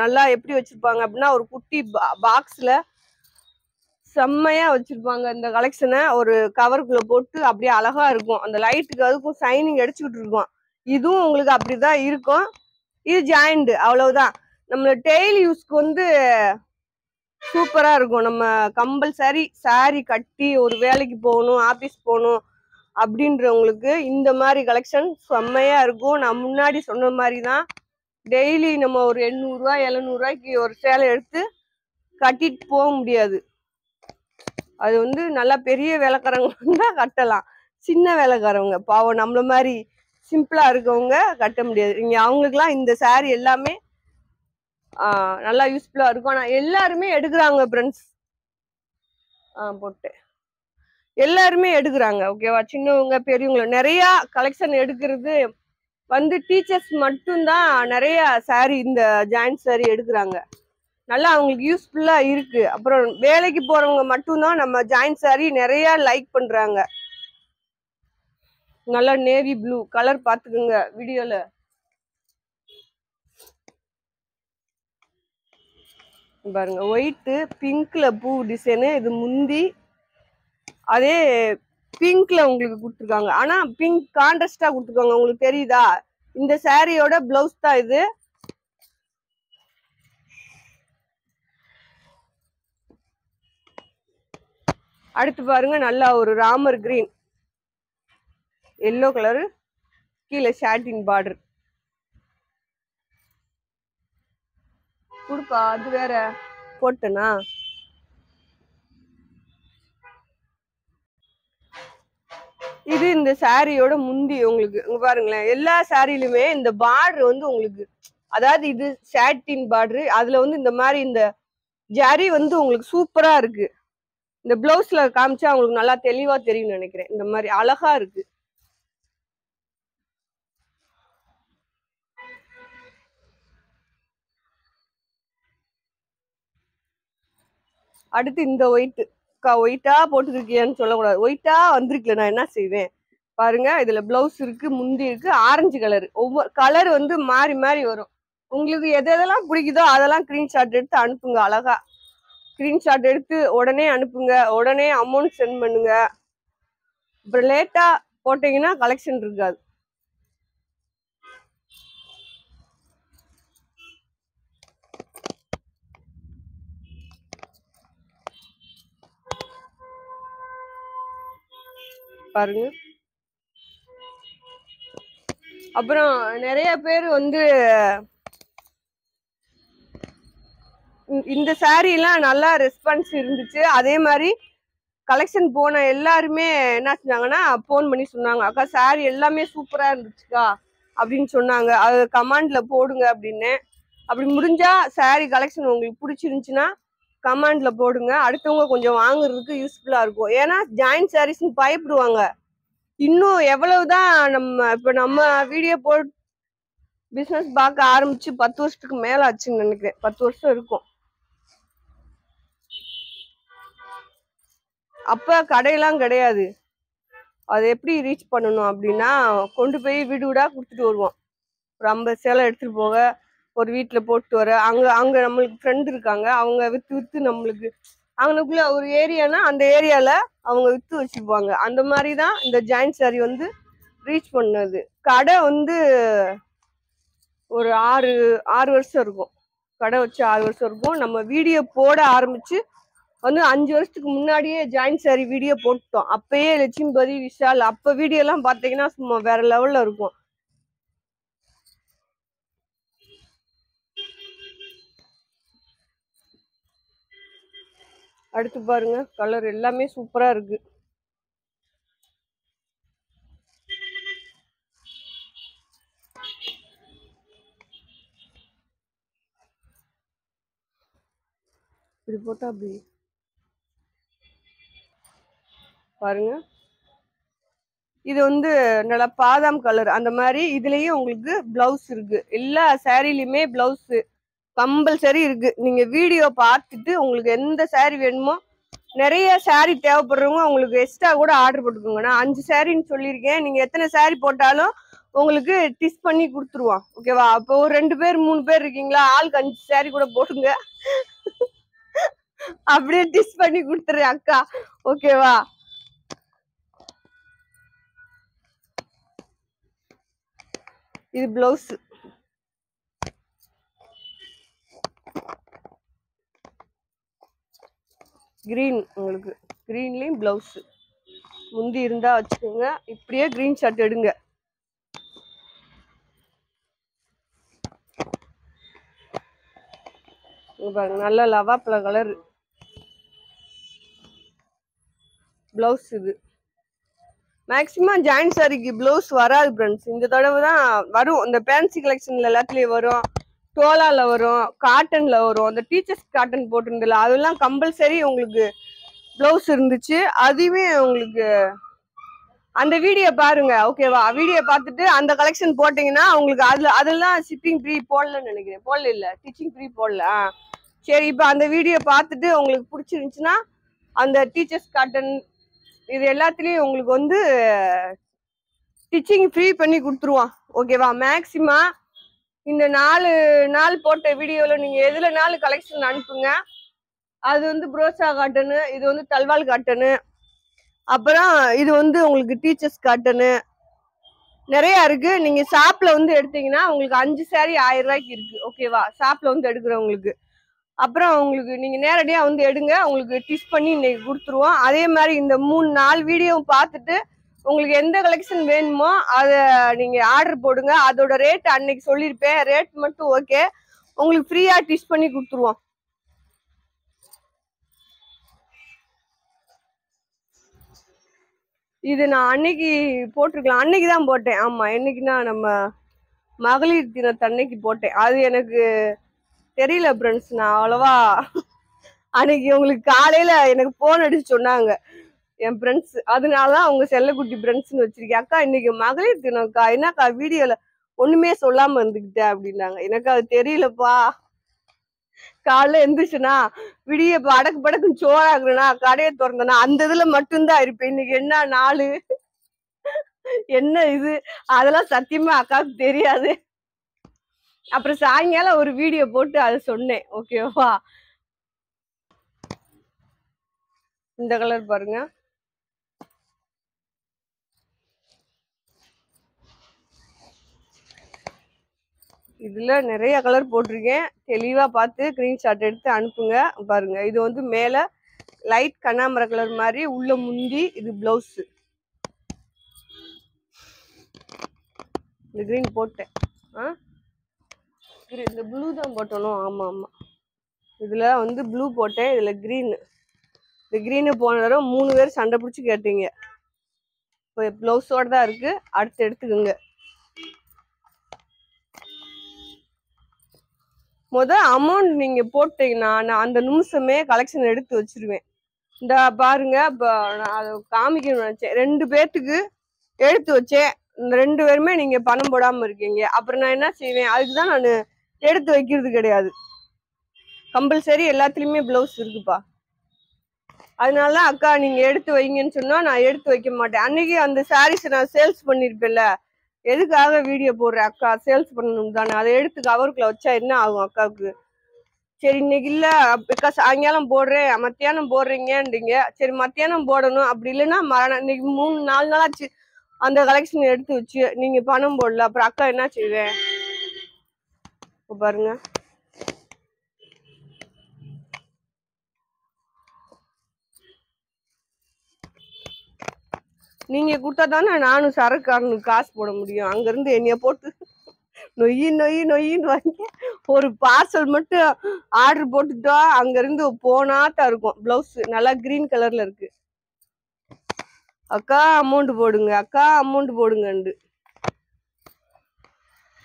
நல்லா எப்படி வச்சிருப்பாங்க அப்படின்னா ஒரு குட்டி பாக்ஸ்ல செம்மையா வச்சிருப்பாங்க. இந்த கலெக்ஷனை ஒரு கவருக்குள்ள போட்டு அப்படியே அழகா இருக்கும். அந்த லைட்டுக்கு அதுக்கும் ஷைனிங் அடிச்சுக்கிட்டு இருக்கும். இதுவும் உங்களுக்கு அப்படிதான் இருக்கும். இது ஜாயிண்ட், அவ்வளவுதான். நம்ம டெய்லி யூஸ்க்கு வந்து சூப்பரா இருக்கும். நம்ம கம்பல்சரி சாரி கட்டி ஒரு வேலைக்கு போகணும், ஆபீஸ் போகணும் அப்படின்றவங்களுக்கு இந்த மாதிரி கலெக்ஷன் செம்மையா இருக்கும். நான் முன்னாடி சொன்ன மாதிரி தான், டெய்லி நம்ம ஒரு 800 ரூபாய் 700 ரூபாய்க்கு ஒரு சேலை எடுத்து கட்டிட்டு போக முடியாது. அது வந்து நல்லா பெரிய வேலைக்காரங்க தான் கட்டலாம். சின்ன வேலைக்காரவங்க பாவம் நம்மள மாதிரி சிம்பிளா இருக்கவங்க கட்ட முடியாது. நீங்க அவங்களுக்குலாம் இந்த சாரி எல்லாமே நல்லா யூஸ்ஃபுல்லா இருக்கும். ஆனா எல்லாருமே எடுக்கிறாங்க ஃப்ரெண்ட்ஸ். போட்டு எல்லாருமே எடுக்கிறாங்க. ஓகேவா? சின்னவங்க பெரியவங்க நிறைய கலெக்ஷன் எடுக்கிறது வந்து டீச்சர்ஸ் மட்டும்தான் நிறைய சாரி இந்த ஜாயிண்ட் சாரி எடுக்கிறாங்க. நல்லா அவங்களுக்கு யூஸ்ஃபுல்லா இருக்கு. அப்புறம் வேலைக்கு போறவங்க மட்டும்தான் நம்ம ஜாயிண்ட் சாரி நிறைய லைக் பண்றாங்க. நல்லா நேவி ப்ளூ கலர் பாத்துக்கோங்க வீடியோல. பாருங்க ஒயிட் பிங்க்ல பூ டிசைனு. இது முந்தி அதே பிங்க்ல உங்களுக்கு கொடுத்துருக்காங்க. ஆனா பிங்க் கான்ட்ராஸ்டா கொடுத்துருக்காங்க. உங்களுக்கு தெரியுதா? இந்த சாரியோட பிளவுஸ் தான் இது. அடுத்து பாருங்க நல்லா ஒரு ராமர் கிரீன் எல்லோ கலரு கீழே ஷாட்டின் பார்டர் கொடுப்பா. அது வேற போட்டனா. இது இந்த சாரியோட முந்தி. உங்களுக்கு இங்க பாருங்களேன், எல்லா சாரிலுமே இந்த பார்டர் வந்து உங்களுக்கு, அதாவது இது ஷாட்டின் பார்டர், அதுல வந்து இந்த மாதிரி இந்த ஜரி வந்து உங்களுக்கு சூப்பரா இருக்கு. இந்த பிளவுஸ்ல காமிச்சா உங்களுக்கு நல்லா தெளிவா தெரியும்னு நினைக்கிறேன். இந்த மாதிரி அழகா இருக்கு. அடுத்து இந்த ஒயிட். ஒயிட்டா போட்டுருக்கியான்னு சொல்லக்கூடாது, ஒயிட்டா வந்திருக்குல, நான் என்ன செய்வேன் பாருங்க. இதுல பிளவுஸ் இருக்கு, முந்தி இருக்கு, ஆரஞ்சு கலர். ஒவ்வொரு கலர் வந்து மாறி மாறி வரும். உங்களுக்கு எதெல்லாம் பிடிக்குதோ அதெல்லாம் ஸ்கிரீன்ஷாட் எடுத்து அனுப்புங்க. அழகா ஸ்கிரீன்ஷாட் எடுத்து உடனே அனுப்புங்க. உடனே அமௌண்ட் சென்ட் பண்ணுங்க. அப்புறம் லேட்டா போட்டீங்கன்னா கலெக்ஷன் இருக்காது. பாருங்க. அப்புறம் நிறைய பேர் வந்து இந்த சாரி எல்லாம் நல்லா ரெஸ்பான்ஸ் இருந்துச்சு. அதே மாதிரி கலெக்ஷன் போன எல்லாருமே என்ன செஞ்சாங்கன்னா போன் பண்ணி சொன்னாங்க, அக்கா சாரி எல்லாமே சூப்பரா இருந்துச்சுக்கா அப்படின்னு சொன்னாங்க. அது கமெண்ட்ல போடுங்க அப்படின்னு. அப்படி முடிஞ்சா சாரி கலெக்ஷன் உங்களுக்கு பிடிச்சிருந்துச்சுன்னா கமெண்ட்ல போடுங்க. அடுத்தவங்க கொஞ்சம் வாங்குறதுக்கு யூஸ்ஃபுல்லா இருக்கும். ஏன்னா ஜாயிண்ட் சாரீஸ்ன்னு பயப்படுவாங்க. இன்னும் எவ்வளவுதான் நம்ம வீடியோ போட்டு பிசினஸ் பார்க்க ஆரம்பிச்சு 10 வருஷத்துக்கு மேல ஆச்சுன்னு நினைக்கிறேன். 10 வருஷம் இருக்கும். அப்ப கடையெல்லாம் கிடையாது. அதை எப்படி ரீச் பண்ணணும் அப்படின்னா, கொண்டு போய் வீடு வீடா கொடுத்துட்டு வருவோம். ஒரு 50 சேலை எடுத்துட்டு போக, ஒரு வீட்டுல போட்டு வர. அங்க நம்மளுக்கு ஃப்ரெண்ட் இருக்காங்க, அவங்க வித்து நம்மளுக்கு அவங்களுக்குள்ள ஒரு ஏரியானா அந்த ஏரியால அவங்க வித்து வச்சுக்குவாங்க. அந்த மாதிரிதான் இந்த ஜாயிண்ட் சாரி வந்து ரீச் பண்ணது. கடை வந்து ஒரு 6 வருஷம் இருக்கும். கடை வச்சு 6 வருஷம் இருக்கும். நம்ம வீடியோ போட ஆரம்பிச்சு வந்து 5 வருஷத்துக்கு முன்னாடியே ஜாயிண்ட் சாரி வீடியோ போட்டோம். அப்பயே லட்சுமிபதி, விஷால், அப்ப வீடியோ எல்லாம் பாத்தீங்கன்னா சும்மா வேற லெவல்ல இருக்கும். அடுத்து பாருங்க, கலர் எல்லாமே சூப்பரா இருக்கு. இப்படி போட்டா அப்படி பாருங்க. இது வந்து நல்லா பாதாம் கலர் அந்த மாதிரி. இதுலயும் உங்களுக்கு பிளவுஸ் இருக்கு. எல்லா சாரிலுமே பிளவுஸ் கம்பல்சரி இருக்கு. நீங்க வீடியோ பார்த்துட்டு உங்களுக்கு எந்த சாரி வேணுமோ, நிறைய சாரி தேவைப்படுறவங்க உங்களுக்கு எக்ஸ்ட்ரா கூட ஆர்டர் போட்டுக்கோங்க. நான் 5 சாரின்னு சொல்லியிருக்கேன். நீங்க எத்தனை சாரி போட்டாலும் உங்களுக்கு டிஸ் பண்ணி கொடுத்துருவோம். ஓகேவா? அப்போ ஒரு 2 பேர் 3 பேர் இருக்கீங்களா, ஆளுக்கு 5 சாரி கூட போட்டுங்க. அப்படியே டிஸ் பண்ணி கொடுத்துறேன் அக்கா. ஓகேவா? இது பிளவுஸ். கிரீன். உங்களுக்கு கிரீன்லயும் பிளவுஸ் முந்தி இருந்தா வச்சுக்கோங்க. இப்படியே கிரீன் ஷர்ட் எடுங்க. பாருங்க, நல்ல லவாப்பழ கலர் பிளவுஸ். இது மேக்சிமம் ஜாயிண்ட் சாரிக்கு பிளவுஸ் வராது ஃப்ரெண்ட்ஸ். இந்த தடவை தான் வரும். இந்த ஃபேன்சி கலெக்ஷன்ல எல்லாத்துலயும் வரும். டோலால வரும், காட்டன்ல வரும். அந்த டீச்சர்ஸ் காட்டன் போட்டிருந்தல அதெல்லாம் கம்பல்சரி உங்களுக்கு பிளவுஸ் இருந்துச்சு. அதுவே உங்களுக்கு அந்த வீடியோ பாருங்க, ஓகேவா? வீடியோ பார்த்துட்டு அந்த கலெக்ஷன் போட்டீங்கன்னா உங்களுக்கு அதெல்லாம் ஷிப்பிங் ஃப்ரீ போடலன்னு நினைக்கிறேன். போடல இல்ல, ஸ்டிச்சிங் ஃப்ரீ போடல. சரி, இப்போ அந்த வீடியோ பார்த்துட்டு உங்களுக்கு பிடிச்சிருந்துச்சுன்னா அந்த டீச்சர்ஸ் காட்டன் இது எல்லாத்துலயும் உங்களுக்கு வந்து ஸ்டிச்சிங் ஃப்ரீ பண்ணி கொடுத்துருவான், ஓகேவா? மேக்சிமம் இந்த 4 நாள் போட்ட வீடியோல நீங்க எதுல 4 கலெக்ஷன் அனுப்புங்க. அது வந்து புரோசா காட்டனு, இது வந்து தல்வால் காட்டனு, அப்புறம் இது வந்து உங்களுக்கு டீச்சர்ஸ் காட்டனு, நிறைய இருக்கு. நீங்க ஷாப்ல வந்து எடுத்தீங்கன்னா உங்களுக்கு 5 சாரி 1000 ரூபாய்க்கு இருக்கு, ஓகேவா? ஷாப்ல வந்து எடுக்கிறவங்களுக்கு. அப்புறம் உங்களுக்கு நீங்க நேரடியா வந்து எடுங்க, உங்களுக்கு டிஸ் பண்ணி இன்னைக்கு கொடுத்துருவோம். அதே மாதிரி இந்த 3-4 வீடியோ பார்த்துட்டு உங்களுக்கு எந்த கலெக்ஷன் வேணுமோ அதை நீங்க ஆர்டர் போடுங்க. அதோட ரேட் அன்னைக்கு சொல்லியிருப்பேன், ரேட் மட்டும் ஓகே, உங்களுக்கு ஃப்ரீயா டிஸ் பண்ணி கொடுத்துருவோம். இது நான் அன்னைக்கு போட்டிருக்கலாம், அன்னைக்கு தான் போட்டேன். ஆமா, என்னைக்குன்னா நம்ம மகளிர் தினத்தன்னைக்கு போட்டேன். அது எனக்கு தெரியல ஃப்ரெண்ட்ஸ், நான் அவ்வளவா அன்னைக்கு உங்களுக்கு காலையில எனக்கு போன் அடிச்சு சொன்னாங்க என் ஃப்ரெண்ட்ஸ், அதனாலதான் அவங்க செல்லக்குட்டி ஃப்ரெண்ட்ஸ்னு வச்சிருக்கேன். அக்கா இன்னைக்கு மகளிர் தினம்க்கா, என்னக்கா வீடியோல ஒண்ணுமே சொல்லாம இருந்துக்கிட்ட அப்படின்னாங்க. எனக்கு அது தெரியலப்பா. காலைல எந்திரிச்சுனா விடிய அடக்கு படக்குன்னு சோறாக்குறேனா, கடையை திறந்தனா அந்த இதுல மட்டும்தான் இருப்பேன். இன்னைக்கு என்ன நாளு, என்ன இது, அதெல்லாம் சத்தியமா அக்காவுக்கு தெரியாது. அப்புறம் சாயங்காலம் ஒரு வீடியோ போட்டு அதை சொன்னேன், ஓகேவா? இந்த கலர் பாருங்க, இதுல நிறைய கலர் போட்டிருக்கேன். தெளிவா பார்த்து ஸ்கிரீன்ஷாட் எடுத்து அனுப்புங்க. பாருங்க, இது வந்து மேல லைட் கண்ணாமர கலர் மாதிரி உள்ள முந்தி, இது பிளவுஸ். இந்த கிரீன் போட்டேன், இந்த ப்ளூ தான் போட்டணும். ஆமா ஆமா, இதுல வந்து ப்ளூ போட்டேன், இதுல கிரீன். இந்த கிரீனு போன தடவை 3 பேர் சண்டை பிடிச்சி கேட்டீங்க. இப்போ பிளவுஸோட தான் இருக்கு, அடுத்து எடுத்துக்கோங்க. அமௌண்ட் நீங்க போட்டீங்கன்னா நான் அந்த நிமிஷமே கலெக்ஷன் எடுத்து வச்சிருவேன். இந்த பாருங்க, இப்போ நான் அதை காமிக்கணும்னு நினைச்சேன். 2 பேர்த்துக்கு எடுத்து வச்சேன். இந்த 2 பேருமே நீங்க பணம் போடாம இருக்கீங்க. அப்புறம் நான் என்ன செய்வேன், அதுக்குதான் நான் எடுத்து வைக்கிறது கிடையாது. கம்பல்சரி எல்லாத்துலயுமே பிளவுஸ் இருக்குப்பா. அதனால அக்கா நீங்க எடுத்து வைங்கன்னு சொன்னா நான் எடுத்து வைக்க மாட்டேன். அன்னைக்கு அந்த சாரீஸ் நான் சேல்ஸ் பண்ணிருப்பேன்ல, எதுக்காக வீடியோ போடுறேன், அக்கா சேல்ஸ் பண்ணணும் தானே. அதை எடுத்து கவருக்குள்ள வச்சா என்ன ஆகும் அக்காவுக்கு? சரி இன்னைக்கு இல்ல அக்கா சாயங்காலம் போடுறேன், மத்தியானம் போடுறீங்கன்றீங்க. சரி மத்தியானம் போடணும், அப்படி இல்லைன்னா இன்னைக்கு 3-4 நாள் ஆச்சு அந்த கலெக்ஷன் எடுத்து வச்சு நீங்க பணம் போடல, அப்புறம் அக்கா என்ன செய்வேன்? பாருங்க, நீங்க கொடுத்தா தானே நானும் சரக்காரனுக்கு காசு போட முடியும். அங்க இருந்து என்னைய போட்டு நொய்யி நொய்யி நொய்யின்னு வாங்கி ஒரு பார்சல் மட்டும் ஆர்டர் போட்டுட்டோம். அங்க இருந்து போனாத்தான் இருக்கும். பிளவுஸ் நல்லா கிரீன் கலர்ல இருக்கு. அக்கா அமௌண்ட் போடுங்க, அக்கா அமௌண்ட் போடுங்கண்டு.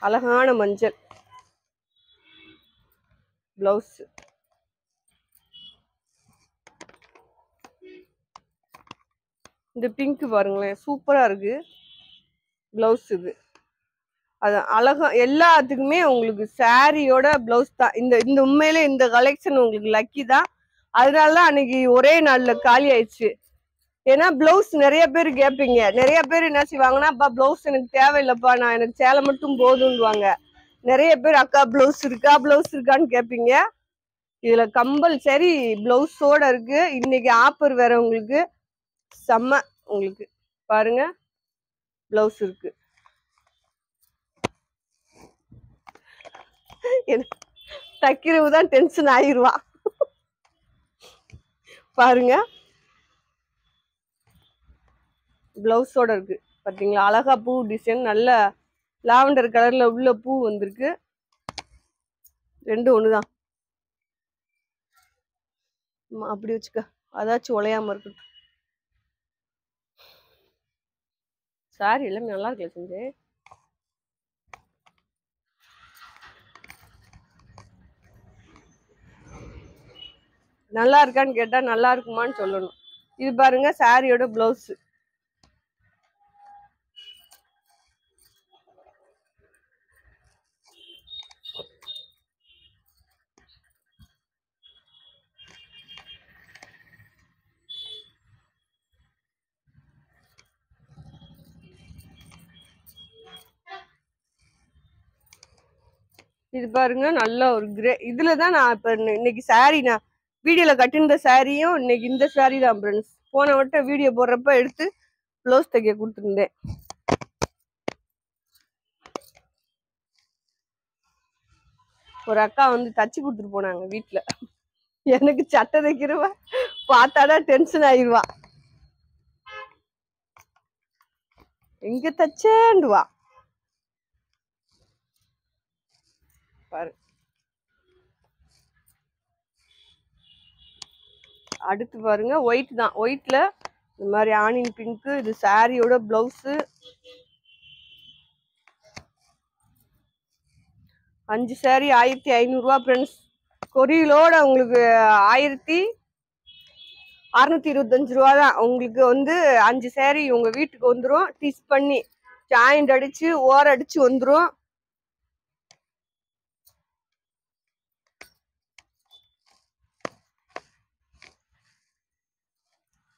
அழகான மஞ்சள் பிளவுஸ். இந்த பிங்க் பாருங்களேன், சூப்பரா இருக்கு பிளவுஸ். இது அது அழகா எல்லாத்துக்குமே உங்களுக்கு சாரியோட பிளவுஸ் தான். இந்த உண்மையிலே இந்த கலெக்ஷன் உங்களுக்கு லக்கி தான். அதனாலதான் அன்னைக்கு ஒரே நாள்ல காலி ஆயிடுச்சு. ஏன்னா பிளவுஸ் நிறைய பேர் கேட்பீங்க. நிறைய பேர் என்ன செய்வாங்கன்னா, அப்பா பிளவுஸ் எனக்கு தேவையில்லைப்பா, நான் எனக்கு சேலை மட்டும் போதும்வாங்க. நிறைய பேர் அக்கா பிளவுஸ் இருக்கா, பிளவுஸ் இருக்கான்னு கேட்பீங்க. இதுல கம்பல்சரி பிளவுஸோட இருக்கு. இன்னைக்கு ஆஃபர் வேற உங்களுக்கு செம்ம. உங்களுக்கு பாருங்க, பிளவுஸ் இருக்கு. தைக்கிறவு தான் டென்ஷன் ஆயிடுவா. பாருங்க, பிளவுஸோட இருக்கு. பாத்தீங்களா, அழகா பூ டிசைன், நல்ல லாவெண்டர் கலர்ல உள்ள பூ வந்திருக்கு. 2 ஒண்ணுதான். அப்படி வச்சுக்க, அதாச்சும் உழையாம இருக்கட்டும். சாரி எல்லாமே நல்லா இருக்குல்ல செஞ்சு. நல்லா இருக்கான்னு கேட்டா நல்லா இருக்குமான்னு சொல்லணும். இது பாருங்க சாரியோட பிளவுஸ். இது பாருங்க நல்ல ஒரு கிரே. இதுலதான் நான் இப்ப இன்னைக்கு சாரி நான் வீடியோல கட்டிருந்த சாரியும் இன்னைக்கு இந்த சாரி தான் ஃப்ரெண்ட்ஸ். போன வட்டம் வீடியோ போடுறப்ப எடுத்து ப்ளவுஸ் தைக்க கொடுத்துருந்தேன். ஒரு அக்கா வந்து தச்சு கொடுத்துட்டு போனாங்க வீட்டுல. எனக்கு சட்டை தைக்கிறவ பார்த்தாதான் டென்ஷன் ஆயிடுவா. எங்க தச்சேண்டுவா பாரு. அடுத்து பாருங்க ஒயிட் தான். ஒயிட்ல இந்த மாதிரி ஆனியன் பிங்க். இது சாரியோட பிளவுஸ். 5 சாரி 1500 ரூபா ஃப்ரெண்ட்ஸ். கொரியலோட உங்களுக்கு 1625 ரூபா தான். உங்களுக்கு வந்து 5 சாரி உங்க வீட்டுக்கு வந்துடும். டிஸ் பண்ணி ஜாயிண்ட் அடிச்சு ஓர அடிச்சு வந்துடும்.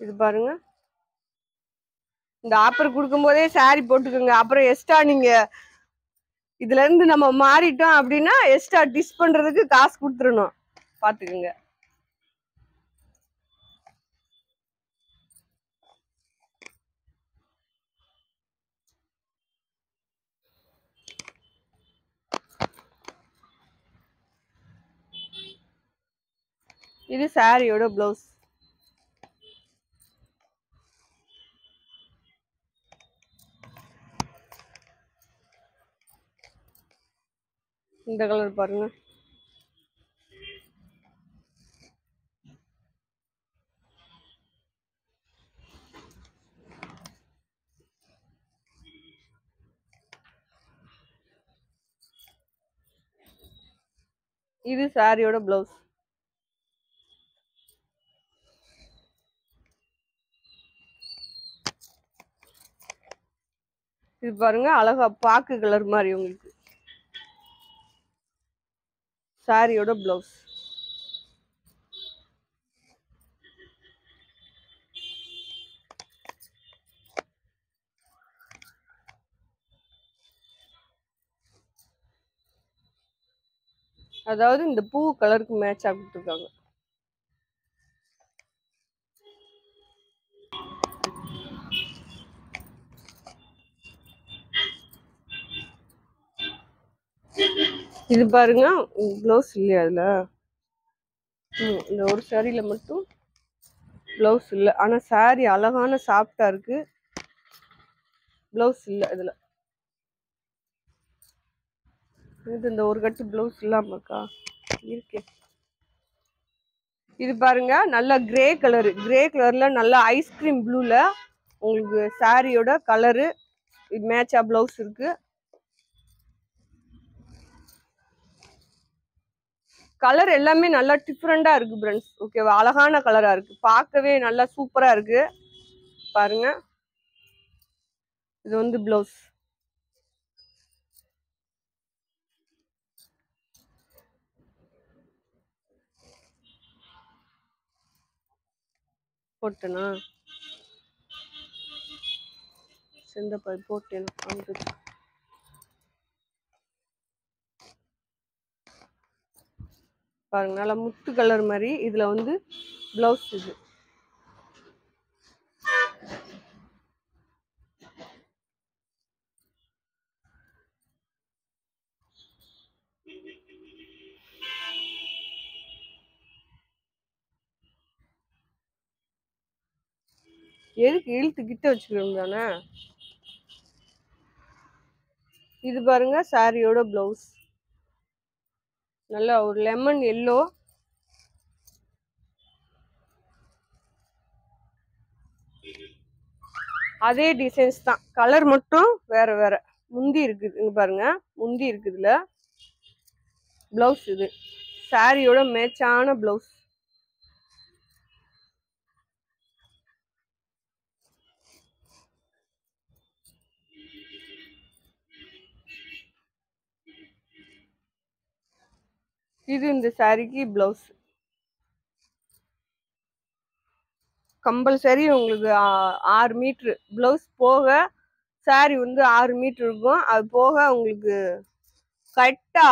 இது பாருங்க. இந்த ஆஃபர் கொடுக்கும் போதே சாரி போட்டுக்கோங்க. அப்புறம் எக்ஸ்ட்ரா நீங்க இதுல இருந்து நம்ம மாறிட்டோம் அப்படின்னா எக்ஸ்ட்ரா டிஸ் பண்றதுக்கு காசு கொடுத்துடணும். பாத்துக்கோங்க. இது சாரியோட பிளவுஸ். இந்த கலர் பாருங்க. இது சாரியோட பிளவுஸ். இது பாருங்க அழகா பாக்கு கலர் மாதிரி உங்களுக்கு சாரியோட பிளவுஸ். அதாவது இந்த பூ கலருக்கு மேட்சா கொடுத்துருக்காங்க. இது பாருங்க பிளவுஸ் இல்லையா அதுல. இந்த ஒரு சாரியில மட்டும் பிளவுஸ் இல்லை. ஆனா சாரி அழகான சாஃப்டா இருக்கு. பிளவுஸ் இல்லை இதுல. இது இந்த ஒரு கட்டு பிளவுஸ் இல்லாமக்கா இருக்கே. இது பாருங்க நல்ல கிரே கலரு. கிரே கலர்ல நல்ல ஐஸ்கிரீம் ப்ளூல உங்களுக்கு சாரியோட கலரு மேட்சா பிளவுஸ் இருக்கு. கலர் எல்லாமே நல்லா டிஃப்ரெண்டா இருக்கு ஃப்ரெண்ட்ஸ். ஓகேவா? அழகான கலரா இருக்கு. பார்க்கவே நல்லா சூப்பரா இருக்கு. பாருங்க. இது வந்து பிளவுஸ். போட்டேனா செந்தப்பாய் போட்டேன். பாருங்க நல்லா முத்து கலர் மாதிரி. இதுல வந்து பிளவுஸ். இது எதுக்கு இழுத்து கிட்ட வச்சுக்கணும் தானே. இது பாருங்க சாரியோட பிளவுஸ். நல்லா ஒரு லெமன் எல்லோ. அதே டிசைன்ஸ் தான். கலர் மட்டும் வேற வேற. முந்தி இருக்குது இங்க பாருங்க. முந்தி இருக்குதுல பிளவுஸ். இது சாரியோட மேட்சான பிளவுஸ். இது இந்த சாரிக்கு பிளவுஸ். கம்பல்சரி உங்களுக்கு 6 மீட்ரு பிளவுஸ் போக சாரி வந்து 6 மீட்டர் இருக்கும். அது போக உங்களுக்கு கரெக்டா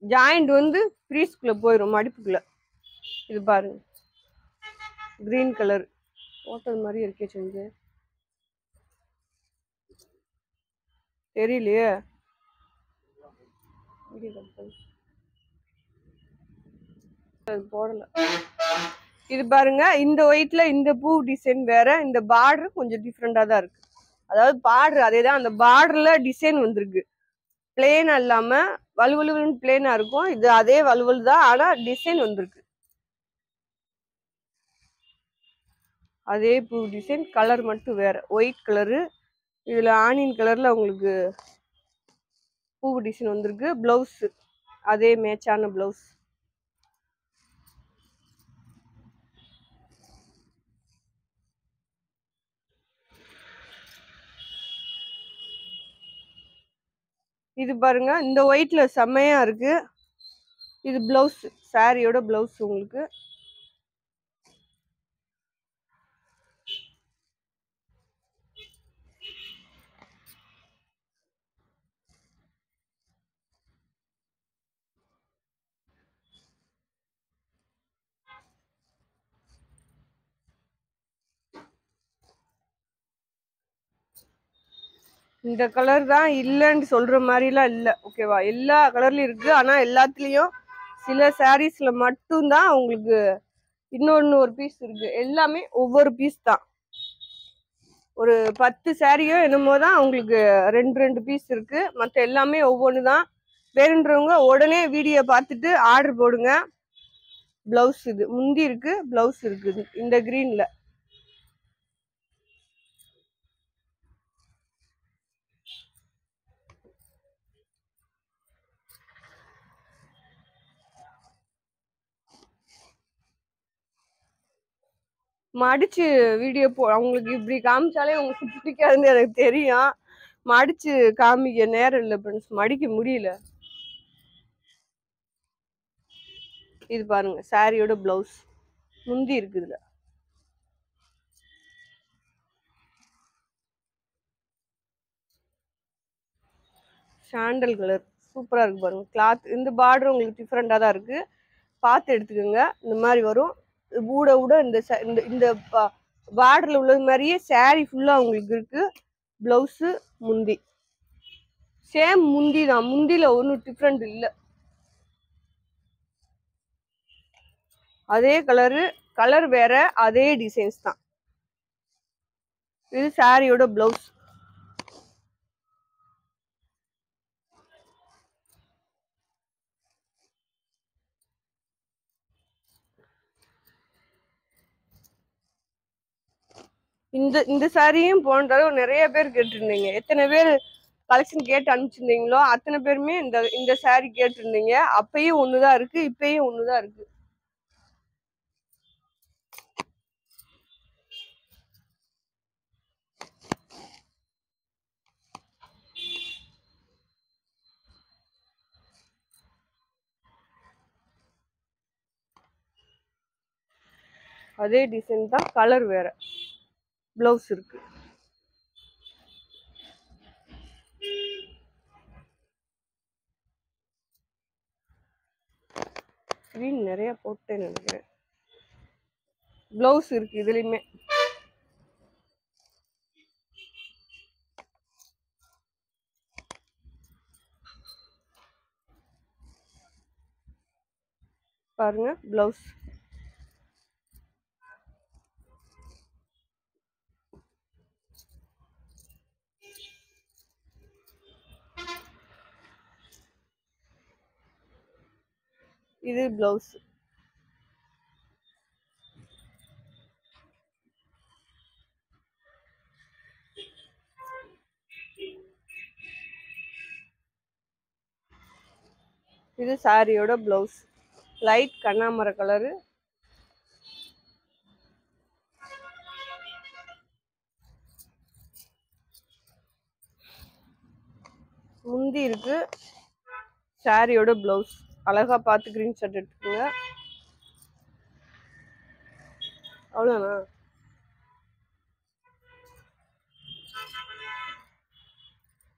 ஜாயிண்ட் வந்து ஃப்ரீஸ்குள்ள போயிடும், மடிப்புக்குள்ள. இது பாருங்க, கிரீன் கலர் ஹோட்டல் மாதிரி இருக்கே, செஞ்சு தெரியலையே. போடல. இது பாருங்க, இந்த ஒயிட்ல இந்த பூ டிசைன் வேற, இந்த பார்டர் கொஞ்சம் டிஃப்ரெண்டா தான் இருக்கு. அதாவது பார்டர் அதேதான், அந்த பார்டர்ல டிசைன் வந்திருக்கு. பிளேனா இல்லாம வலுவலுன்னு பிளேனா இருக்கும். இது அதே வலுவல் தான், ஆனா டிசைன் வந்திருக்கு. அதே பூ டிசைன், கலர் மட்டும் வேற, ஒயிட் கலரு. இதுல ஆனியன் கலர்ல உங்களுக்கு பூ டிசைன் வந்திருக்கு. பிளவுஸ் அதே மேட்சான பிளவுஸ். இது பாருங்க, இந்த ஒயிட்ல செம்மையா இருக்கு. இது பிளவுஸ், சாரியோட பிளவுஸ் உங்களுக்கு. இந்த கலர் தான் இல்லைன்னு சொல்ற மாதிரிலாம் இல்லை, ஓகேவா? எல்லா கலர்லயும் இருக்கு. ஆனா எல்லாத்துலயும் சில சாரீஸ்ல மட்டும்தான் உங்களுக்கு இன்னொன்னு ஒரு பீஸ் இருக்கு. எல்லாமே ஒவ்வொரு பீஸ் தான். ஒரு 10 சாரியோ என்னமோ தான் உங்களுக்கு 2 பீஸ் இருக்கு. மற்ற எல்லாமே ஒவ்வொன்று தான். வேணுன்றவங்க உடனே வீடியோ பார்த்துட்டு ஆர்டர் போடுங்க. பிளவுஸ் இது முந்தி இருக்கு, பிளவுஸ் இருக்குது இந்த கிரீன்ல. மடிச்சு வீடியோ அவங்களுக்கு இப்படி காமிச்சாலே உங்களுக்கு பிடிக்காதுன்னு எனக்கு தெரியும். மடிச்சு காமிக்க நேரம் இல்லை ஃப்ரெண்ட்ஸ், மடிக்க முடியல. இது பாருங்க, சாரியோட பிளவுஸ் முந்தி இருக்குதுல. சாண்டல் கலர் சூப்பரா இருக்கு பாருங்க. கிளாத் இந்த பார்டர் உங்களுக்கு டிஃப்ரெண்டா தான் இருக்கு, பார்த்து எடுத்துக்கோங்க. இந்த மாதிரி வரும். ஊட ஊட இந்த இந்த பார்டர்ல உள்ளது மாதிரியே சாரி ஃபுல்லா உங்களுக்கு இருக்கு. பிளவுஸு முந்தி சேம் முந்தி தான். முந்தில ஒன்றும் டிஃப்ரெண்ட் இல்லை, அதே கலரு, கலர் வேற, அதே டிசைன்ஸ் தான். இது சாரியோட பிளவுஸ். இந்த சாரியும் போன தடவை நிறைய பேர் கேட்டிருந்தீங்க. எத்தனை பேர் கலெக்ஷன் கேட்டு அனுப்பிச்சிருந்தீங்களோ அத்தனை பேருமே இந்த சாரி கேட்டிருந்தீங்க. அப்பயும் ஒண்ணுதான் இருக்கு, இப்பயும் ஒண்ணுதான் இருக்கு. அதே டிசைன் தான், கலர் வேற, பிளவுஸ் இருக்கு. கிரீன் நிறைய போட்டேன்னு நினைக்கிறேன். பிளவுஸ் இருக்கு இதுலயுமே. பாருங்க பிளவுஸ். இது பிளவுஸ். இது சாரியோட பிளவுஸ், லைட் கண்ணாமர கலரு. முந்தி இருக்கு, சாரியோட பிளவுஸ் அழகா பார்த்து கிரீன் ஷர்ட் எடுத்துக்கோங்க. அவ்வளோண்ணா.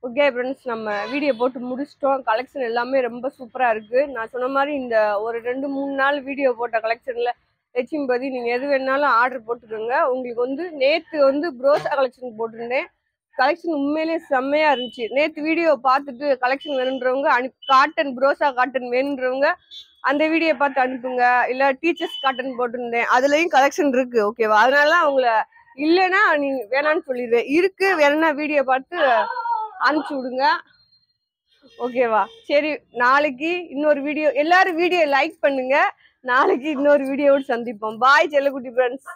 ஓகே ஃப்ரெண்ட்ஸ், நம்ம வீடியோ போட்டு முடிச்சிட்டோம். கலெக்ஷன் எல்லாமே ரொம்ப சூப்பராக இருக்குது. நான் சொன்ன மாதிரி இந்த ஒரு 2-3 நாள் வீடியோ போட்ட கலெக்ஷனில் லட்சுமிபதி நீங்கள் எது வேணாலும் ஆர்டர் போட்டுக்கோங்க. உங்களுக்கு வந்து நேற்று வந்து ப்ரோசா கலெக்ஷன் போட்டிருந்தேன். கலெக்ஷன் உண்மையிலேயே செம்மையாக இருந்துச்சு. நேற்று வீடியோ பார்த்துட்டு கலெக்ஷன் வேணுன்றவங்க காட்டன் ப்ரோசா காட்டன் வேணுன்றவங்க அந்த வீடியோ பார்த்து அனுப்புங்க. இல்லை டீச்சர்ஸ் காட்டன் போட்டிருந்தேன், அதுலேயும் கலெக்ஷன் இருக்குது. ஓகேவா? அதனால அவங்கள இல்லைன்னா நீ வேணான்னு சொல்லிடுவேன். இருக்குது வேணும்னா வீடியோ பார்த்து அனுப்பிச்சி விடுங்க. ஓகேவா? சரி, நாளைக்கு இன்னொரு வீடியோ. எல்லாரும் வீடியோ லைக் பண்ணுங்க. நாளைக்கு இன்னொரு வீடியோவோடு சந்திப்போம். பாய் செல்லக்குட்டி ஃப்ரெண்ட்ஸ்.